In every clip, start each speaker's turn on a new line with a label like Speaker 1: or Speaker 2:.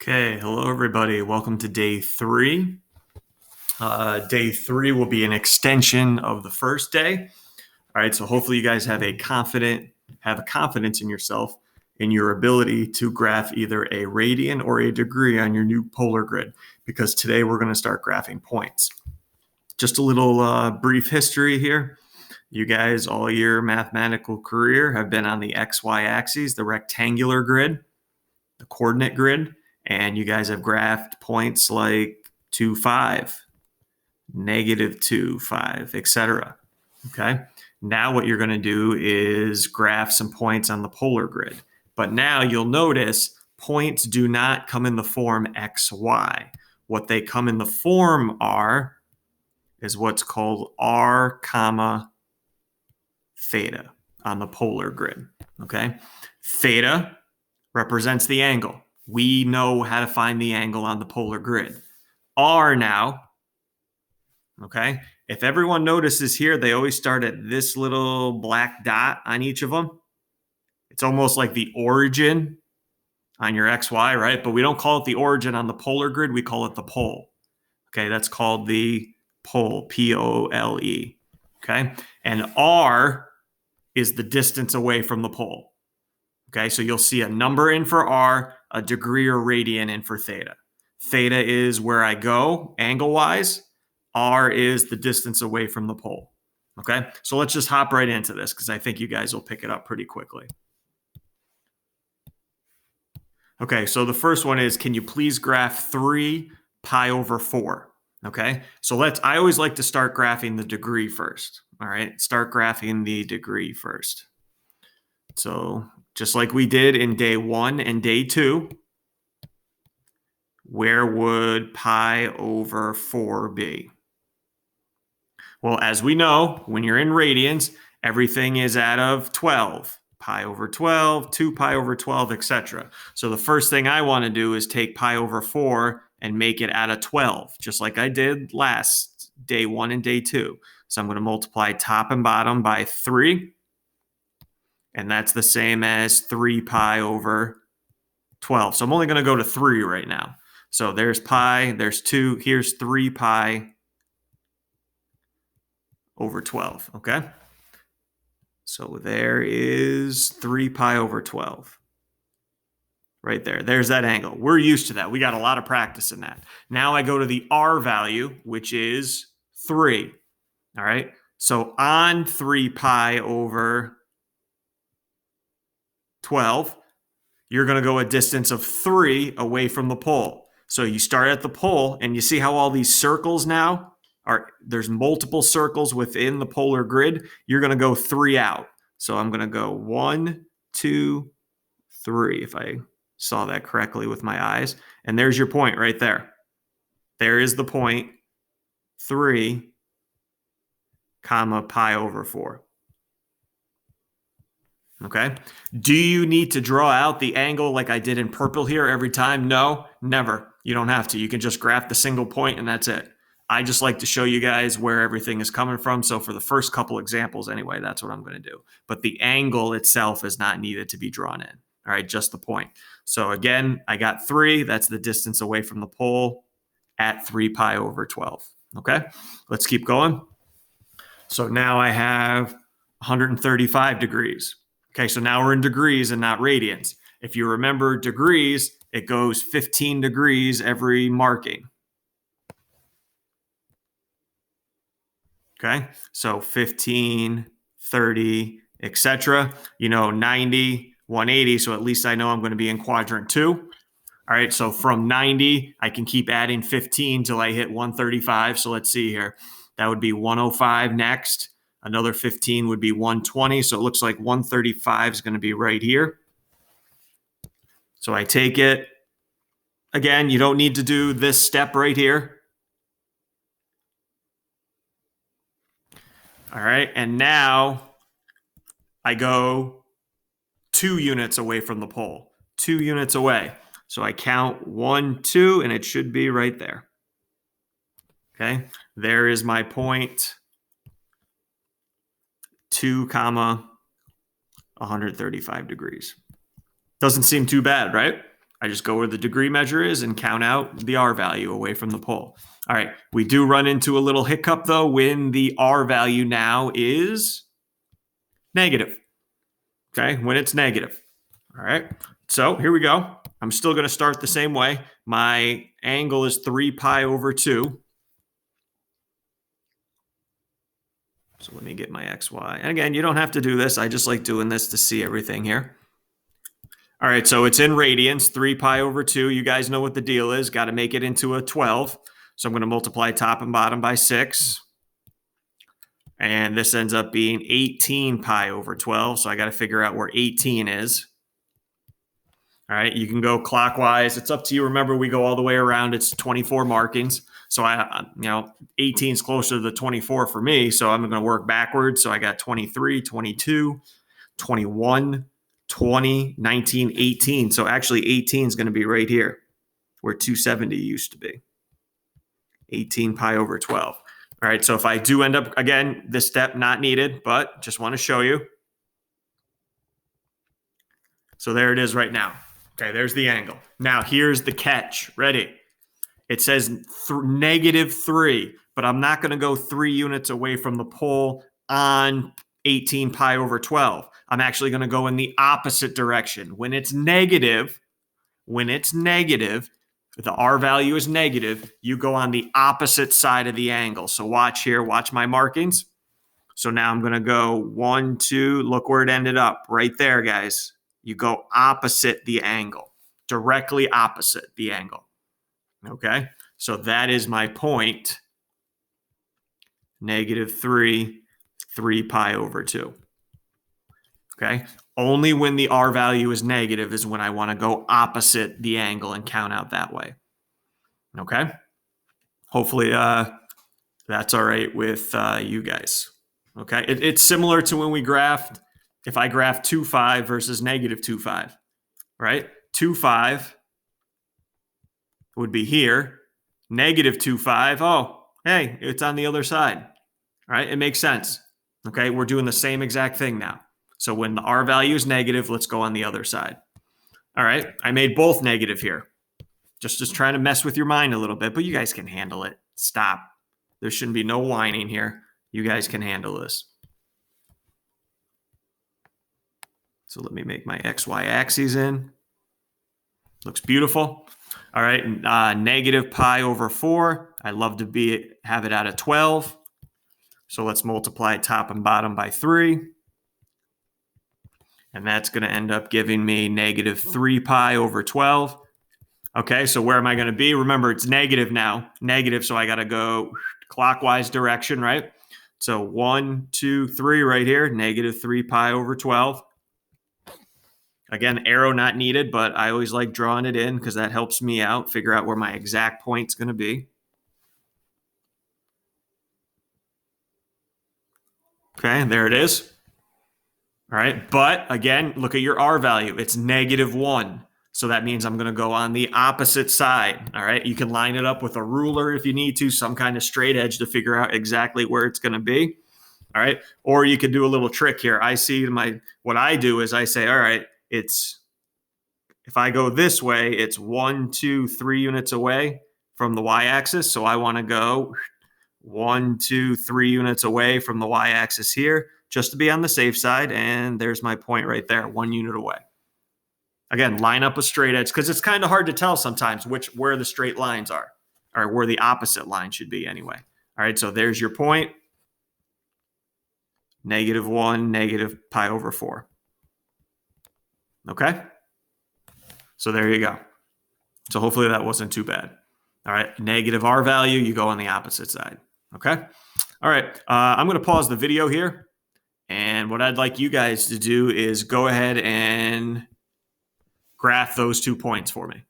Speaker 1: Okay, hello everybody. Welcome to day 3. Day 3 will be an extension of the first day. All right, so hopefully you guys have a confidence in yourself, in your ability to graph either a radian or a degree on your new polar grid, because today we're going to start graphing points. Just a little brief history here. You guys, all your mathematical career, have been on the XY axes, the rectangular grid, the coordinate grid, and you guys have graphed points like 2, 5, -2, 5, etc. Okay. Now what you're going to do is graph some points on the polar grid. But now you'll notice points do not come in the form XY. What they come in the form is what's called r comma theta on the polar grid. Okay. Theta represents the angle. We know how to find the angle on the polar grid. R now, okay? If everyone notices here, they always start at this little black dot on each of them. It's almost like the origin on your XY, right? But we don't call it the origin on the polar grid. We call it the pole. Okay, that's called the pole, P-O-L-E. Okay, and R is the distance away from the pole. Okay, so you'll see a number in for R, a degree or radian in for theta. Theta is where I go angle-wise. R is the distance away from the pole. Okay, so let's just hop right into this because I think you guys will pick it up pretty quickly. Okay, so the first one is, can you please graph 3 pi over 4? Okay, so I always like to start graphing the degree first. All right, start graphing the degree first. So just like we did in day 1 and day 2, where would pi over 4 be? Well, as we know, when you're in radians, everything is out of 12. Pi over 12, 2 pi over 12, etc. So the first thing I want to do is take pi over 4 and make it out of 12, just like I did last day 1 and day 2. So I'm going to multiply top and bottom by 3. And that's the same as 3 pi over 12. So I'm only going to go to 3 right now. So there's pi, there's 2, here's 3 pi over 12, okay? So there is 3 pi over 12. Right there. There's that angle. We're used to that. We got a lot of practice in that. Now I go to the R value, which is 3. All right? So on 3 pi over 12, you're going to go a distance of 3 away from the pole. So you start at the pole, and you see how all these circles now there's multiple circles within the polar grid. You're going to go 3 out. So I'm going to go 1, 2, 3, if I saw that correctly with my eyes. And there's your point right there. There is the point, 3, comma, pi over 4. Okay. Do you need to draw out the angle like I did in purple here every time? No, never. You don't have to. You can just graph the single point and that's it. I just like to show you guys where everything is coming from. So for the first couple examples anyway, that's what I'm going to do. But the angle itself is not needed to be drawn in. All right, just the point. So again, I got 3. That's the distance away from the pole at 3 pi over 12. Okay, let's keep going. So now I have 135 degrees. Okay, so now we're in degrees and not radians. If you remember degrees, it goes 15 degrees every marking. Okay, so 15, 30, etc. 90, 180, so at least I know I'm going to be in quadrant 2. All right, so from 90, I can keep adding 15 till I hit 135. So let's see here. That would be 105 next. Another 15 would be 120. So it looks like 135 is going to be right here. So I take it. Again, you don't need to do this step right here. All right, and now I go 2 units away from the pole. 2 units away. So I count 1, 2, and it should be right there. Okay, there is my point. 2 comma 135 degrees. Doesn't seem too bad, right? I just go where the degree measure is and count out the R value away from the pole. All right, we do run into a little hiccup though when the R value now is negative. Okay, when it's negative. All right, so here we go. I'm still going to start the same way. My angle is 3 pi over 2. So let me get my XY. And again, you don't have to do this. I just like doing this to see everything here. All right, so it's in radians, 3 pi over 2. You guys know what the deal is. Got to make it into a 12. So I'm going to multiply top and bottom by 6. And this ends up being 18 pi over 12. So I got to figure out where 18 is. All right, you can go clockwise. It's up to you. Remember, we go all the way around. It's 24 markings. So 18 is closer to the 24 for me. So I'm going to work backwards. So I got 23, 22, 21, 20, 19, 18. So actually 18 is going to be right here where 270 used to be. 18 pi over 12. All right, so if I do end up, again, this step not needed, but just want to show you. So there it is right now. Okay, there's the angle. Now here's the catch. Ready? It says -3, but I'm not going to go 3 units away from the pole on 18 pi over 12. I'm actually going to go in the opposite direction. When it's negative, the R value is negative, you go on the opposite side of the angle. So watch here, watch my markings. So now I'm going to go 1, 2, look where it ended up. Right there, guys. You go opposite the angle, directly opposite the angle. Okay, so that is my point. -3, 3 pi over 2. Okay, only when the R value is negative is when I want to go opposite the angle and count out that way. Okay, hopefully that's all right with you guys. Okay, it's similar to when we graphed, if I graph 2, 5 versus -2, 5, right? 2, 5 would be here. -2, 5. Oh, hey, it's on the other side. All right, it makes sense. Okay, we're doing the same exact thing now. So when the R value is negative, let's go on the other side. All right, I made both negative here. Just trying to mess with your mind a little bit, but you guys can handle it. Stop. There shouldn't be no whining here. You guys can handle this. So let me make my XY axes in. Looks beautiful. All right, negative pi over 4. I love to have it out of 12. So let's multiply top and bottom by 3. And that's going to end up giving me -3 pi over 12. Okay, so where am I going to be? Remember, it's negative now. Negative, so I got to go clockwise direction, right? So 1, 2, 3 right here, -3 pi over 12. Again, arrow not needed, but I always like drawing it in because that helps me out, figure out where my exact point's going to be. Okay, there it is. All right, but again, look at your R value. It's -1. So that means I'm going to go on the opposite side. All right, you can line it up with a ruler if you need to, some kind of straight edge to figure out exactly where it's going to be. All right, or you could do a little trick here. What I do is I say, all right, if I go this way, it's 1, 2, 3 units away from the y-axis. So I want to go 1, 2, 3 units away from the y-axis here, just to be on the safe side. And there's my point right there, 1 unit away. Again, line up a straight edge because it's kind of hard to tell sometimes where the straight lines are, or where the opposite line should be anyway. All right, so there's your point. -1, -pi over 4. Okay? So there you go. So hopefully that wasn't too bad. All right, negative R value, you go on the opposite side. Okay? All right, I'm going to pause the video here. And what I'd like you guys to do is go ahead and graph those 2 points for me.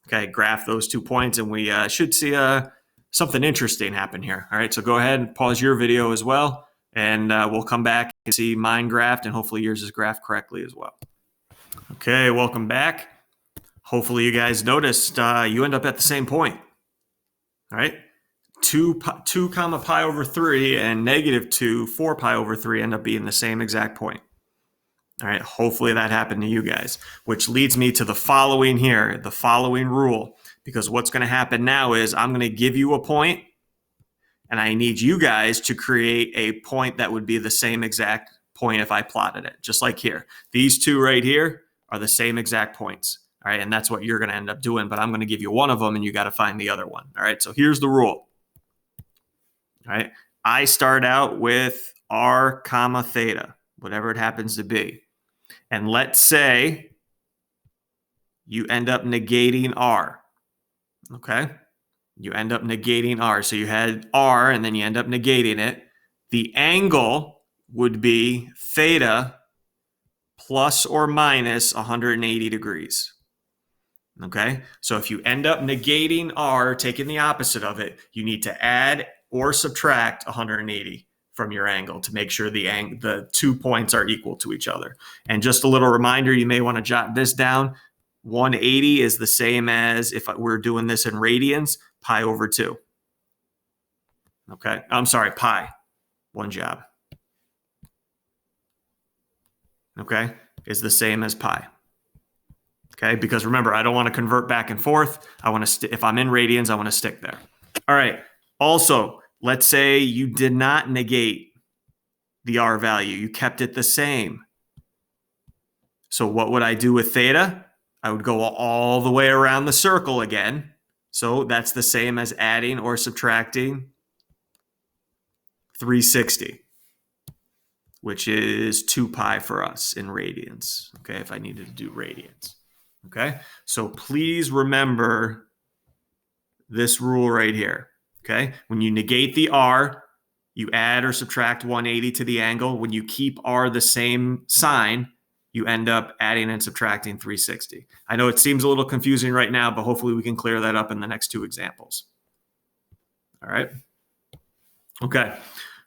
Speaker 1: Okay, graph those 2 points, and we should see something interesting happen here. All right, so go ahead and pause your video as well, and we'll come back and see mine graphed, and hopefully yours is graphed correctly as well. Okay, welcome back. Hopefully you guys noticed you end up at the same point. All right, 2 comma pi over 3 and -2, 4 pi over 3 end up being the same exact point. All right, hopefully that happened to you guys, which leads me to the following here, the following rule, because what's going to happen now is I'm going to give you a point, and I need you guys to create a point that would be the same exact point if I plotted it, just like here. These two right here are the same exact points. All right, and that's what you're going to end up doing, but I'm going to give you one of them, and you got to find the other one. All right, so here's the rule. All right, I start out with r comma theta, whatever it happens to be. And let's say you end up negating r, okay? You end up negating r. So you had r, and then you end up negating it. The angle would be theta plus or minus 180 degrees, okay? So if you end up negating r, taking the opposite of it, you need to add or subtract 180 from your angle to make sure the 2 points are equal to each other. And just a little reminder, you may want to jot this down. 180 is the same as, if we're doing this in radians, pi over 2. Okay, I'm sorry, pi. One job. Okay, is the same as pi. Okay, because remember, I don't want to convert back and forth. I want to, if I'm in radians, I want to stick there. All right, also, let's say you did not negate the r value. You kept it the same. So what would I do with theta? I would go all the way around the circle again. So that's the same as adding or subtracting 360, which is 2 pi for us in radians, okay, if I needed to do radians. Okay, so please remember this rule right here, okay? When you negate the r, you add or subtract 180 to the angle. When you keep r the same sign, you end up adding and subtracting 360. I know it seems a little confusing right now, but hopefully we can clear that up in the next two examples. All right. Okay.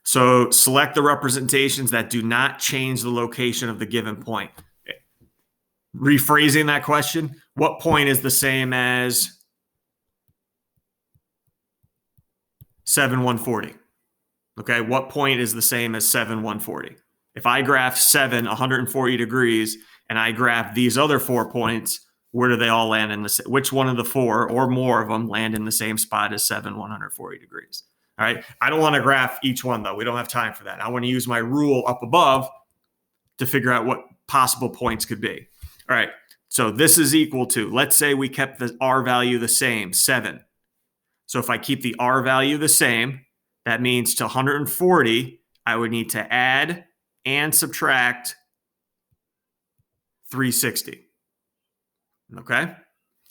Speaker 1: So select the representations that do not change the location of the given point. Rephrasing that question, what point is the same as 7, 140? Okay, what point is the same as 7, 140? If I graph 7, 140 degrees, and I graph these other 4 points, where do they all land in the, which one of the 4 or more of them land in the same spot as 7, 140 degrees? All right, I don't want to graph each one though. We don't have time for that. I want to use my rule up above to figure out what possible points could be. All right, so this is equal to, let's say we kept the r value the same, 7. So if I keep the r value the same, that means to 140, I would need to add and subtract 360. Okay?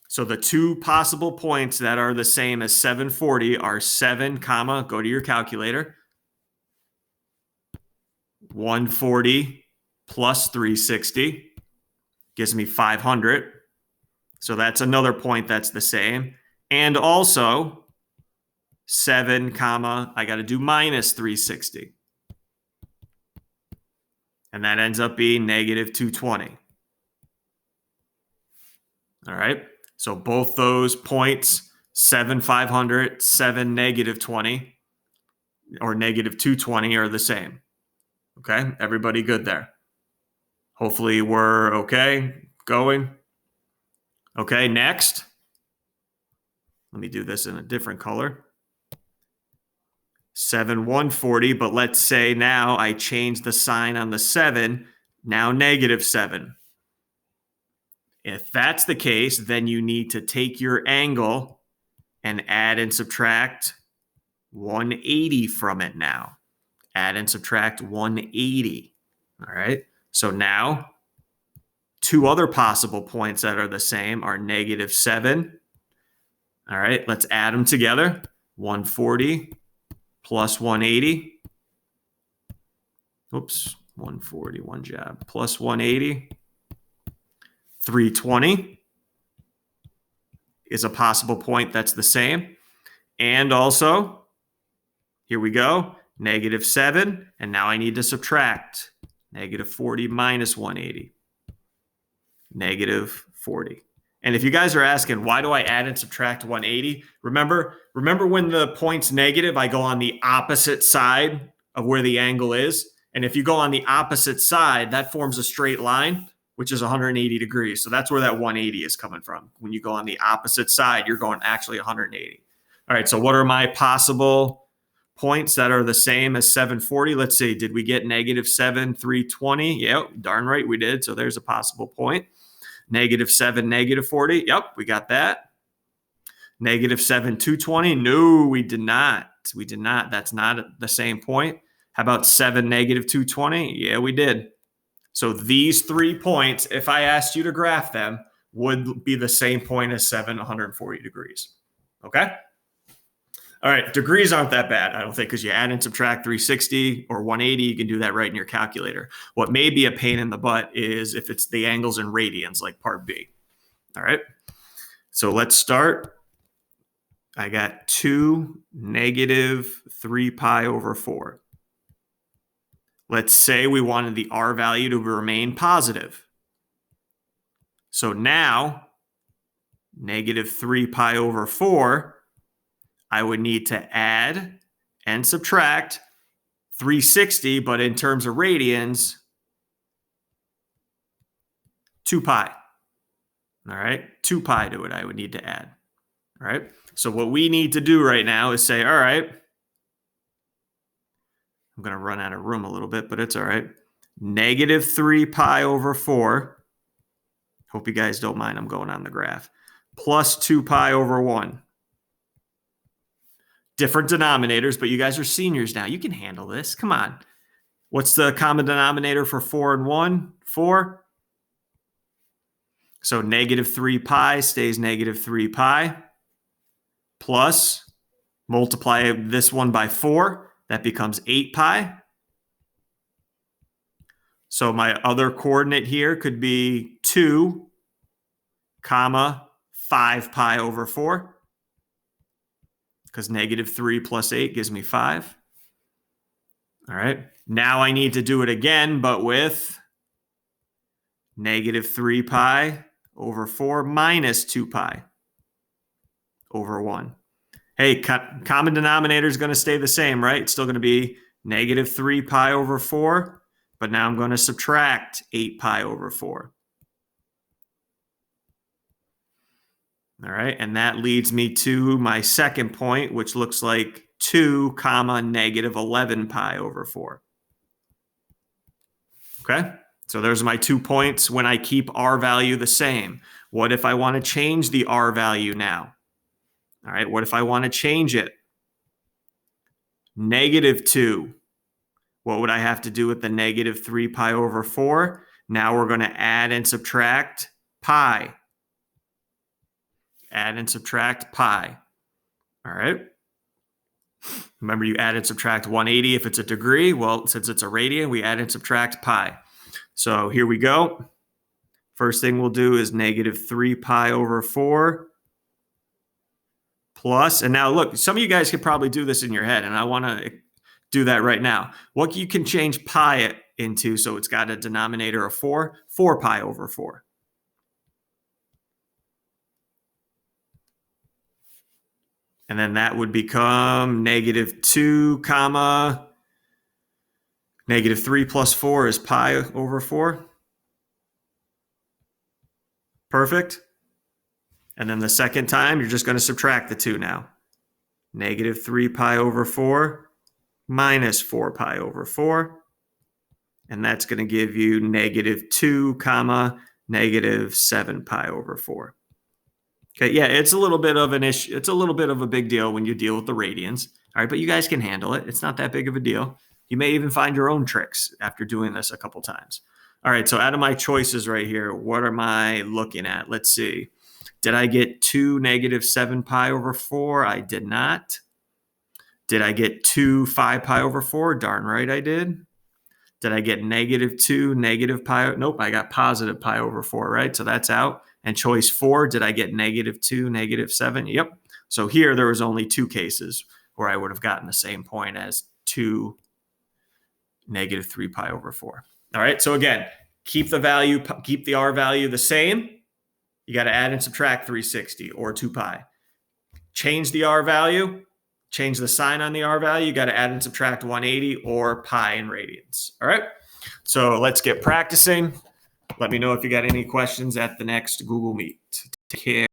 Speaker 1: So the two possible points that are the same as 740 are 7, comma, go to your calculator, 140 plus 360 gives me 500. So that's another point that's the same. And also 7, comma, I got to do minus 360. And that ends up being negative 220. All right. So both those points, 7, 500, 7, negative 20, or negative 220 are the same. Okay. Everybody good there? Hopefully we're okay going. Okay. Next. Let me do this in a different color. 7, 140, but let's say now I change the sign on the 7, now negative 7. If that's the case, then you need to take your angle and add and subtract 180 from it now. Add and subtract 180. All right. So now, two other possible points that are the same are negative 7. All right. Let's add them together. 140 plus 180. Oops. 140, one job. Plus 180. 320 is a possible point that's the same. And also, here we go, negative 7. And now I need to subtract negative 40 minus 180. Negative 40. And if you guys are asking, why do I add and subtract 180? Remember when the point's negative, I go on the opposite side of where the angle is. And if you go on the opposite side, that forms a straight line, which is 180 degrees. So that's where that 180 is coming from. When you go on the opposite side, you're going actually 180. All right, so what are my possible points that are the same as 740? Let's see, did we get -7, 320? Yep, darn right we did. So there's a possible point. -7, -40. Yep, we got that. -7, 220. No, we did not. We did not. That's not the same point. How about 7, -220? Yeah, we did. So these 3 points, if I asked you to graph them, would be the same point as 7, 140 degrees. Okay? All right, degrees aren't that bad, I don't think, because you add and subtract 360 or 180, you can do that right in your calculator. What may be a pain in the butt is if it's the angles in radians, like part B. All right, so let's start. I got 2 -3 pi over 4. Let's say we wanted the R value to remain positive. So now, -3 pi over 4, I would need to add and subtract 360, but in terms of radians, 2 pi. All right, 2 pi to it I would need to add. All right, so what we need to do right now is say, all right, I'm going to run out of room a little bit, but it's all right. -3 pi over 4. Hope you guys don't mind, I'm going on the graph. Plus 2 pi over 1. Different denominators, but you guys are seniors now. You can handle this. Come on. What's the common denominator for 4 and 1? 4. So -3 pi stays -3 pi. Plus, multiply this one by 4. That becomes 8 pi. So my other coordinate here could be 2, 5 pi over 4. Because -3 plus 8 gives me 5. All right. Now I need to do it again, but with -3 pi over 4 minus 2 pi over 1. Hey, common denominator is going to stay the same, right? It's still going to be -3 pi over 4, but now I'm going to subtract 8 pi over 4. All right, and that leads me to my second point, which looks like 2, -11 pi over 4. Okay, so there's my 2 points when I keep R value the same. What if I want to change the R value now? All right, what if I want to change it? -2. What would I have to do with the -3 pi over 4? Now we're going to add and subtract pi. Add and subtract pi. All right. Remember, you add and subtract 180 if it's a degree. Well, since it's a radian, we add and subtract pi. So here we go. First thing we'll do is -3 pi over 4 plus, and now look, some of you guys could probably do this in your head, and I want to do that right now. What you can change pi into so it's got a denominator of 4 pi over 4. And then that would become -2, -3 plus 4 is pi over 4. Perfect. And then the second time, you're just going to subtract the 2 now. -3 pi over 4 minus 4 pi over 4. And that's going to give you -2, -7 pi over 4. Okay, yeah, it's a little bit of an issue. It's a little bit of a big deal when you deal with the radians. All right, but you guys can handle it. It's not that big of a deal. You may even find your own tricks after doing this a couple times. All right, so out of my choices right here, what am I looking at? Let's see. Did I get 2 -7 pi over 4? I did not. Did I get 2 5 pi over 4? Darn right I did. Did I get -2 pi? Nope, I got positive pi over 4, right? So that's out. And choice 4, did I get -2, -7? Yep. So here there was only 2 cases where I would have gotten the same point as 2 -3 pi over 4. All right. So again, keep the R value the same. You got to add and subtract 360 or 2 pi. Change the R value. change the sign on the R value, you got to add and subtract 180 or pi in radians. All right. So let's get practicing. Let me know if you got any questions at the next Google Meet. Take care.